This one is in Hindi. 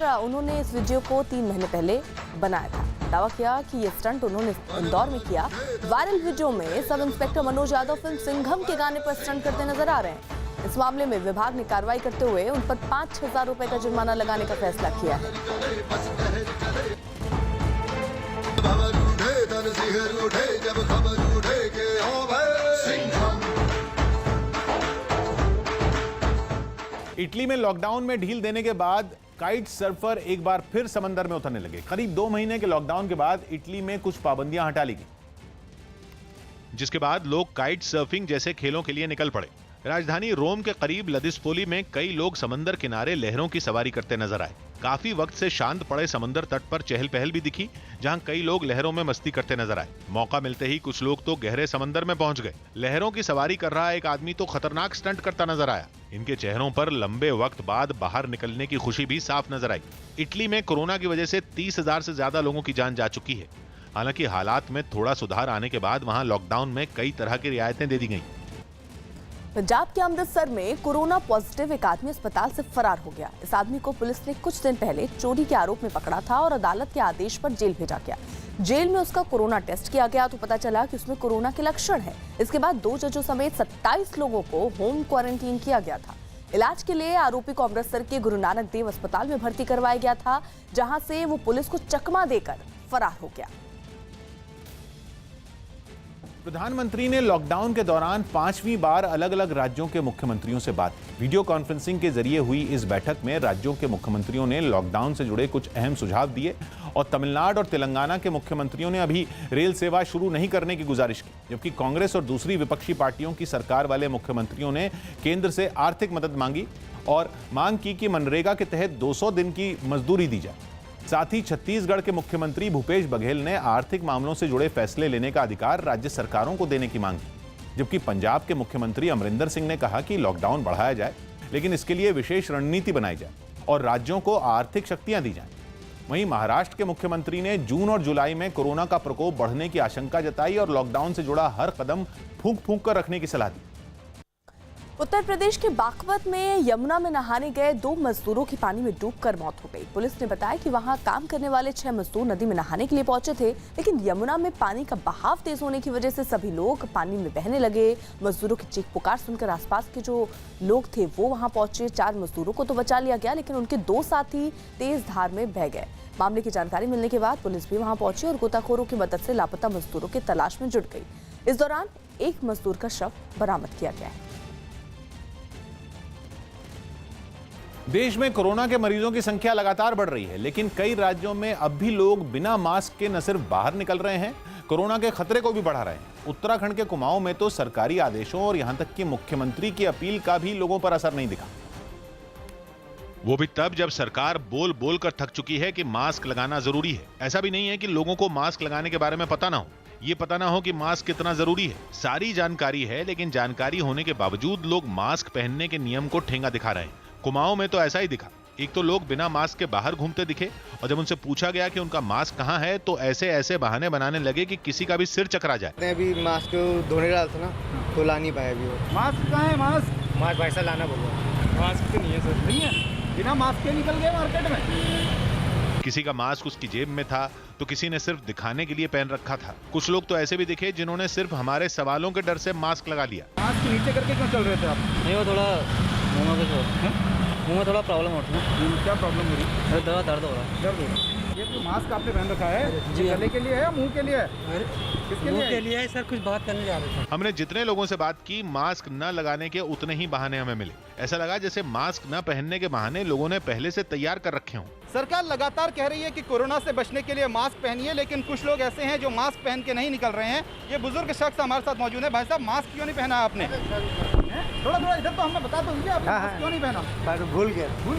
उन्होंने इस वीडियो को 3 महीने पहले बनाया था। दावा किया कि ये स्टंट उन्होंने इंदौर में किया। वायरल वीडियो में sub inspector Manoj Yadav film Singham के गाने पर स्टंट करते नजर आ रहे हैं। इस मामले में विभाग ने कार्रवाई करते हुए उन पर 5,000 रुपए का जुर्माना लगाने का फैसला किया है। इटली में लॉकडाउन में ढील देने के बाद काइट सर्फर एक बार फिर समंदर में उतरने लगे। करीब 2 महीने के लॉकडाउन के बाद इटली में कुछ पाबंदियां हटा ली गई, जिसके बाद लोग काइट सर्फिंग जैसे खेलों के लिए निकल पड़े। राजधानी रोम के करीब लदिस्पोली में कई लोग समंदर किनारे लहरों की सवारी करते नजर आए। काफी वक्त से शांत पड़े समंदर तट पर चहल पहल भी दिखी, जहां कई लोग लहरों में मस्ती करते नजर आए। मौका मिलते ही कुछ लोग तो गहरे समंदर में पहुंच गए। लहरों की सवारी कर रहा एक आदमी तो खतरनाक स्टंट करता नजर आया। इनके चेहरों पर लंबे वक्त बाद बाहर निकलने की खुशी भी साफ नजर आई। इटली में कोरोना की वजह से 30,000 से ज्यादा लोगों की जान जा चुकी है। हालांकि हालात में थोड़ा सुधार आने के बाद वहां लॉकडाउन में कई तरह की रियायतें दे दी गई। पंजाब के अमृतसर में कोरोना पॉजिटिव एक आदमी अस्पताल से फरार हो गया। इस आदमी को पुलिस ने कुछ दिन पहले चोरी के आरोप में पकड़ा था और अदालत के आदेश पर जेल भेजा गया। जेल में उसका कोरोना टेस्ट किया गया तो पता चला कि उसमें कोरोना के लक्षण है। इसके बाद 2 जजों समेत 27 लोगों को होम क्वारंटीन किया गया था। इलाज के लिए आरोपी को अमृतसर के गुरु नानक देव अस्पताल में भर्ती करवाया गया था, जहां से वो पुलिस को चकमा देकर फरार हो गया। प्रधानमंत्री ने लॉकडाउन के दौरान 5वीं बार अलग अलग राज्यों के मुख्यमंत्रियों से बात की। वीडियो कॉन्फ्रेंसिंग के जरिए हुई इस बैठक में राज्यों के मुख्यमंत्रियों ने लॉकडाउन से जुड़े कुछ अहम सुझाव दिए और तमिलनाडु और तेलंगाना के मुख्यमंत्रियों ने अभी रेल सेवा शुरू नहीं करने की गुजारिश की, जबकि कांग्रेस और दूसरी विपक्षी पार्टियों की सरकार वाले मुख्यमंत्रियों ने केंद्र से आर्थिक मदद मांगी और मांग की कि मनरेगा के तहत 200 दिन की मजदूरी दी जाए। साथ ही छत्तीसगढ़ के मुख्यमंत्री भूपेश बघेल ने आर्थिक मामलों से जुड़े फैसले लेने का अधिकार राज्य सरकारों को देने की मांग की, जबकि पंजाब के मुख्यमंत्री अमरिंदर सिंह ने कहा कि लॉकडाउन बढ़ाया जाए, लेकिन इसके लिए विशेष रणनीति बनाई जाए और राज्यों को आर्थिक शक्तियां दी जाएं। वहीं महाराष्ट्र के मुख्यमंत्री ने जून और जुलाई में कोरोना का प्रकोप बढ़ने की आशंका जताई और लॉकडाउन से जुड़ा हर कदम फूंक फूंक कर रखने की सलाह दी। उत्तर प्रदेश के बागपत में यमुना में नहाने गए 2 मजदूरों की पानी में डूबकर मौत हो गई। पुलिस ने बताया कि वहां काम करने वाले 6 मजदूर नदी में नहाने के लिए पहुंचे थे, लेकिन यमुना में पानी का बहाव तेज होने की वजह से सभी लोग पानी में बहने लगे। मजदूरों की चीख पुकार सुनकर आसपास के जो लोग थे वो वहां पहुंचे। 4 मजदूरों को तो बचा लिया गया, लेकिन उनके 2 साथी तेज धार में बह गए। मामले की जानकारी मिलने के बाद पुलिस भी वहां पहुंची और गोताखोरों की मदद से लापता मजदूरों की तलाश में जुट गई। इस दौरान एक मजदूर का शव बरामद किया गया है। देश में कोरोना के मरीजों की संख्या लगातार बढ़ रही है, लेकिन कई राज्यों में अब भी लोग बिना मास्क के न सिर्फ बाहर निकल रहे हैं, कोरोना के खतरे को भी बढ़ा रहे हैं। उत्तराखंड के कुमाऊं में तो सरकारी आदेशों और यहां तक कि मुख्यमंत्री की अपील का भी लोगों पर असर नहीं दिखा। वो भी तब जब सरकार बोल बोल कर थक चुकी है कि मास्क लगाना जरूरी है। ऐसा भी नहीं है कि लोगों को मास्क लगाने के बारे में पता ना हो, ये पता ना हो कि मास्क कितना जरूरी है। सारी जानकारी है, लेकिन जानकारी होने के बावजूद लोग मास्क पहनने के नियम को ठेंगा दिखा रहे हैं। कुमाऊं में तो ऐसा ही दिखा। एक तो लोग बिना मास्क के बाहर घूमते दिखे और जब उनसे पूछा गया कि उनका मास्क कहाँ है तो ऐसे बहाने बनाने लगे कि किसी का भी सिर चकरा जाए। अभी मास्क धोने डाला था ना, तो ला नहीं पाया अभी वो। मास्क कहाँ है? मास्क भाई साहब लाना बोला। मास्क तो नहीं है सर। नहीं है, बिना मास्क के निकल गए मार्केट में। किसी का मास्क उसकी जेब में था तो किसी ने सिर्फ दिखाने के लिए पहन रखा था। कुछ लोग तो ऐसे भी दिखे जिन्होंने सिर्फ हमारे सवालों के डर से मास्क लगा लिया। मास्क नीचे करके क्यों चल रहे थे आप? नहीं, वो थोड़ा मुँह में थोड़ा प्रॉब्लम हो रही है। क्या प्रॉब्लम हो रही है? दर्द हो रहा है। दर्द हो रहा है। ये तो मास्क आपने पहन रखा है जी, गले के लिए है या मुंह के लिए है? किसके लिए? के लिए है सर, कुछ बात करने जा रहे थे। हमने जितने लोगों से बात की, मास्क न लगाने के उतने ही बहाने हमें मिले। ऐसा लगा जैसे मास्क न पहनने के बहाने लोगों ने पहले से तैयार कर रखे हों। सरकार लगातार कह रही है कि कोरोना से बचने के लिए मास्क पहनिए, लेकिन कुछ लोग ऐसे हैं जो मास्क पहन के नहीं निकल रहे हैं। ये बुजुर्ग शख्स हमारे साथ मौजूद है। भाई साहब, मास्क क्यों नहीं पहना आपने? थोड़ा इधर तो हमें बता दो, आपने मास्क क्यों नहीं पहना? भूल गया।